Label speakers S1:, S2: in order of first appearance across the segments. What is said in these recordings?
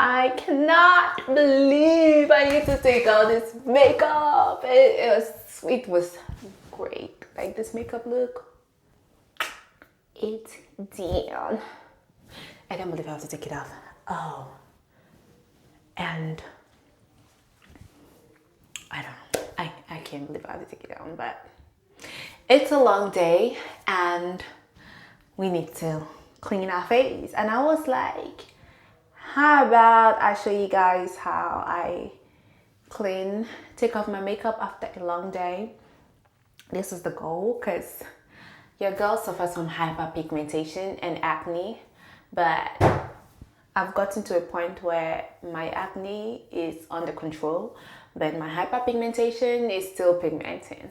S1: I cannot believe I need to take out this makeup. It was great. Like this makeup look, it's done. I can't believe I have to take it off. Oh, and I don't know. I can't believe I have to take it down, but it's a long day and we need to clean our face. And I was like, how about I show you guys how I take off my makeup after a long day. This is the goal because your girl suffers from hyperpigmentation and acne, but I've gotten to a point where my acne is under control, but my hyperpigmentation is still pigmenting.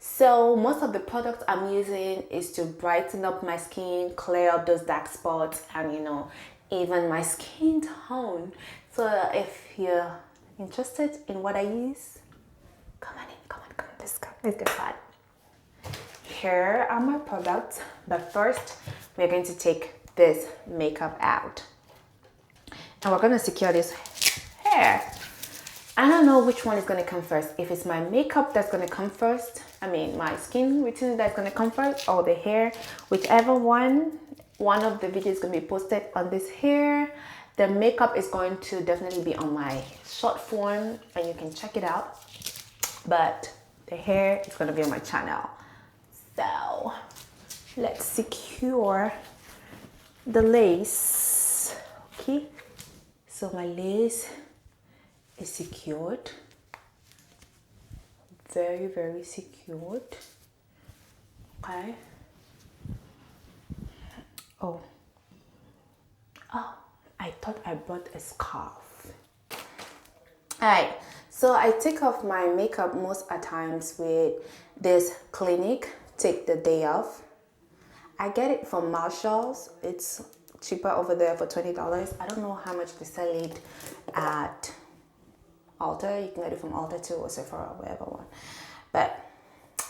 S1: So most of the products I'm using is to brighten up my skin, clear up those dark spots, and even my skin tone. So if you're interested in what I use, come on, let's get started. Here are my products, but first we're going to take this makeup out. And we're going to secure this hair. I don't know which one is going to come first. If it's my makeup that's going to come first, my skin routine that's going to come first, or the hair, whichever one of the videos is going to be posted on this hair. The makeup is going to definitely be on my short form and you can check it out. But the hair is going to be on my channel. So let's secure the lace. Okay. So my lace is secured, very, very secured. Okay. Oh, I thought I brought a scarf. All right, so I take off my makeup most at times with this Clinique Take the Day Off. I get it from Marshall's. It's cheaper over there for $20. I don't know how much they sell it at Ulta. You can get it from Ulta too, or Sephora, or whatever one. But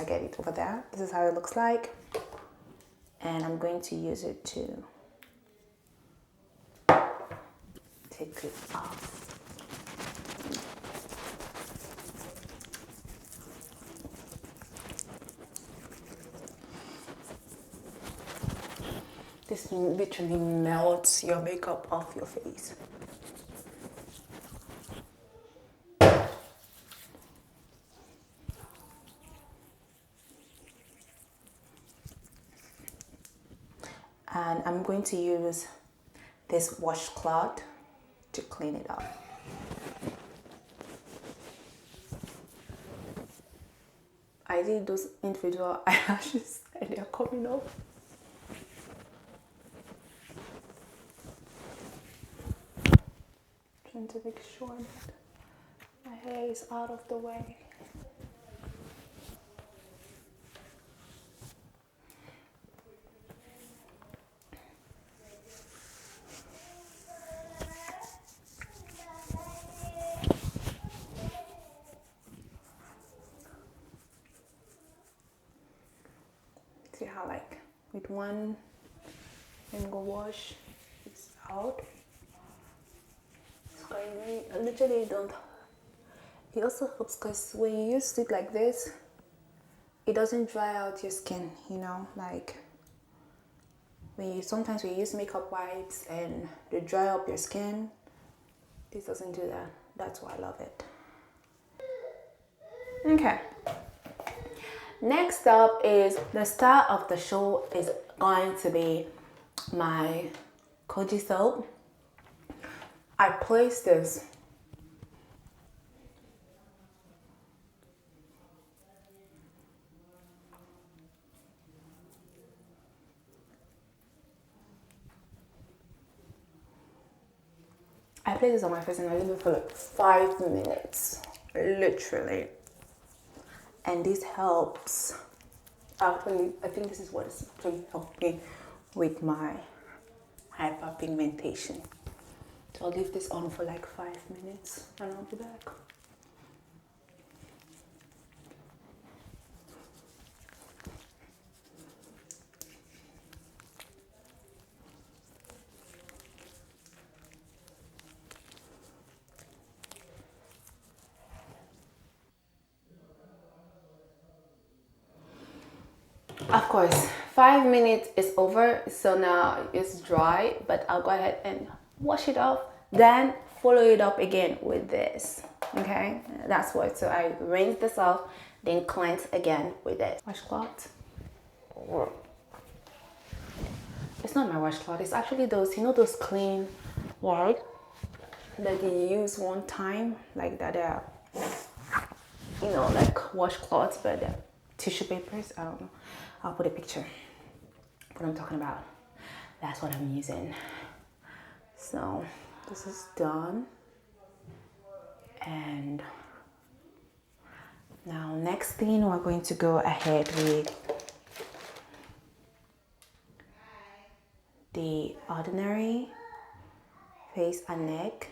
S1: I get it over there. This is how it looks like. And I'm going to use it to take it off. This literally melts your makeup off your face. And I'm going to use this washcloth to clean it up. I did those individual eyelashes and they're coming off. Trying to make sure that my hair is out of the way. See how with one finger wash it's out. So I literally don't. It also helps because when you use it like this, it doesn't dry out your skin. Sometimes we use makeup wipes and they dry up your skin. This doesn't do that. That's why I love it. Okay. Next up is the star of the show is going to be my Koji soap. I placed this on my face and I leave it for like 5 minutes, literally. And this helps. Actually, I think this is what is actually helping with my hyperpigmentation. So I'll leave this on for like 5 minutes and I'll be back. Of course, 5 minutes is over, so now it's dry, but I'll go ahead and wash it off, then follow it up again with this. Okay, that's what. So I rinse this off, then cleanse again with this washcloth. It's not my washcloth, it's actually those, you know, those clean white that you use one time, like that are, you know, like washcloths, but tissue papers. I don't know, I'll put a picture what I'm talking about. That's what I'm using. So this is done, and now next thing we're going to go ahead with the ordinary face and neck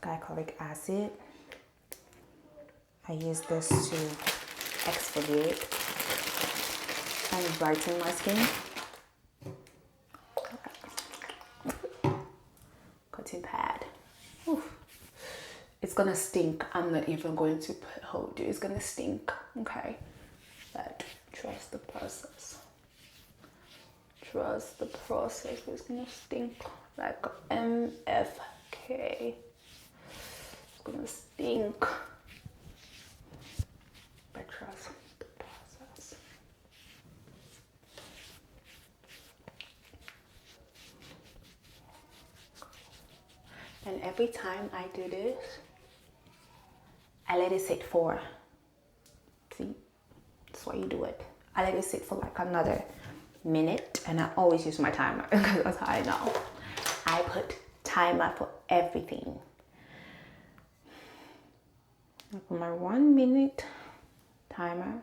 S1: glycolic acid. I use this to exfoliate and brighten my skin. Cotton pad. Oof. It's gonna stink. I'm not even going to hold you. It's gonna stink. Okay, but trust the process. Trust the process. It's gonna stink like MFK. It's gonna stink. But trust the process. And every time I do this, I let it sit for, see, that's why you do it. I let it sit for like another minute, and I always use my timer because that's how I know. I put timer for everything. I put my 1 minute timer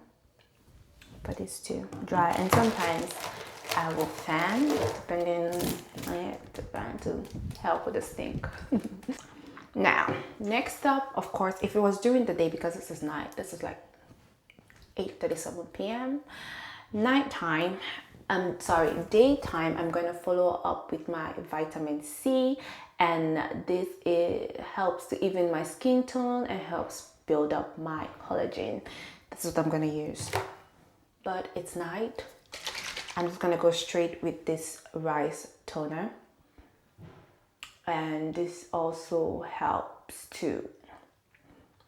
S1: for this to dry, and sometimes I will fan depending on it, the fan to help with the stink. Now, next up, of course, if it was during the day, because this is night, this is like 8:37 p.m. Nighttime, daytime, I'm going to follow up with my vitamin C, and this helps to even my skin tone and helps build up my collagen. This is what I'm going to use. But it's night. I'm just going to go straight with this rice toner. And this also helps to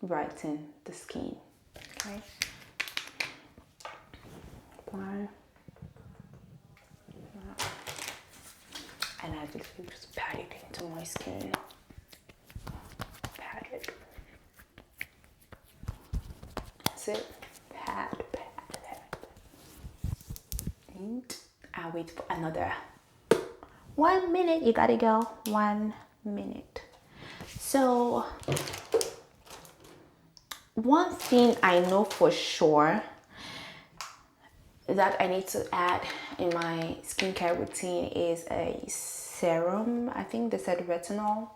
S1: brighten the skin. Okay. Apply. And I just pat it into my skin. Pat it. That's it. Pat. And I'll wait for another 1 minute. You gotta go 1 minute. So one thing I know for sure that I need to add in my skincare routine is a serum. I think they said retinol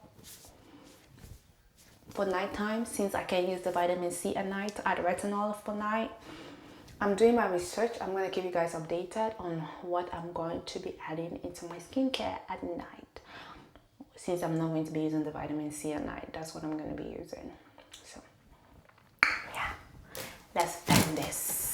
S1: for nighttime, since I can use the vitamin C at night. Add retinol for night. I'm doing my research. I'm going to keep you guys updated on what I'm going to be adding into my skincare at night, since I'm not going to be using the vitamin C at night. That's what I'm going to be using. So yeah, let's blend this.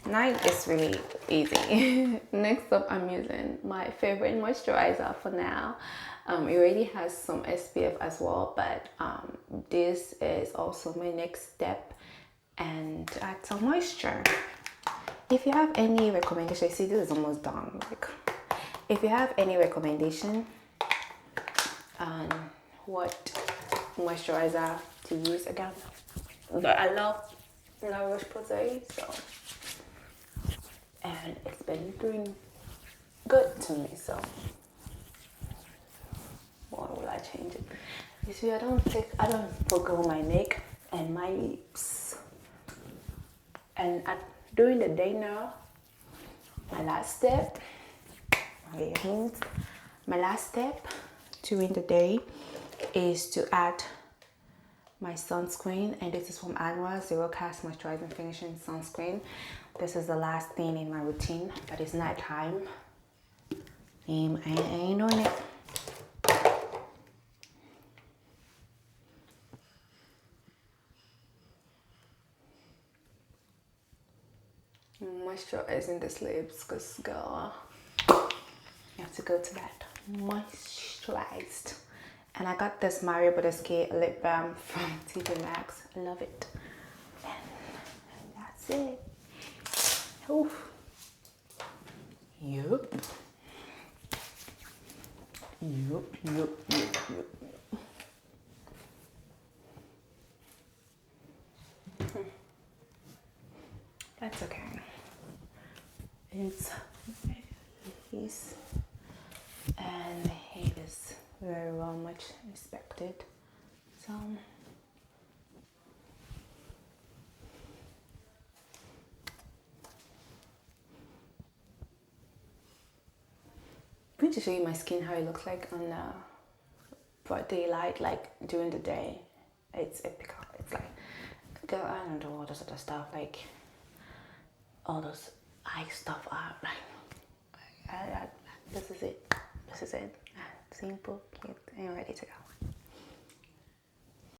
S1: Night is really easy. Next up, I'm using my favorite moisturizer for now. It already has some SPF as well, but this is also my next step, and add some moisture. If you have any recommendation, see, this is almost done. Like, if you have any recommendation on what moisturizer to use, again, but I love La Roche-Posay, so. And it's been doing good to me, so why will I change it? You see, I don't forgo my neck and my lips, and during the day now my last step, my last step during the day is to add my sunscreen, and this is from Anwar Zero Cast Moisturizing Finishing Sunscreen. This is the last thing in my routine, but it's night time. I ain't doing it. Moisturizing this lips, because girl, you have to go to that moisturized. And I got this Mario Badescu lip balm from TJ Maxx. I love it. And that's it. Oof. Yup. That's okay. It's his, and he is very well much respected. So I'm going to show you my skin, how it looks like on the broad daylight, like during the day. It's epic. It's like, girl, I don't do all this other stuff, like all those eye stuff are like, this is it. Simple, cute, and ready to go.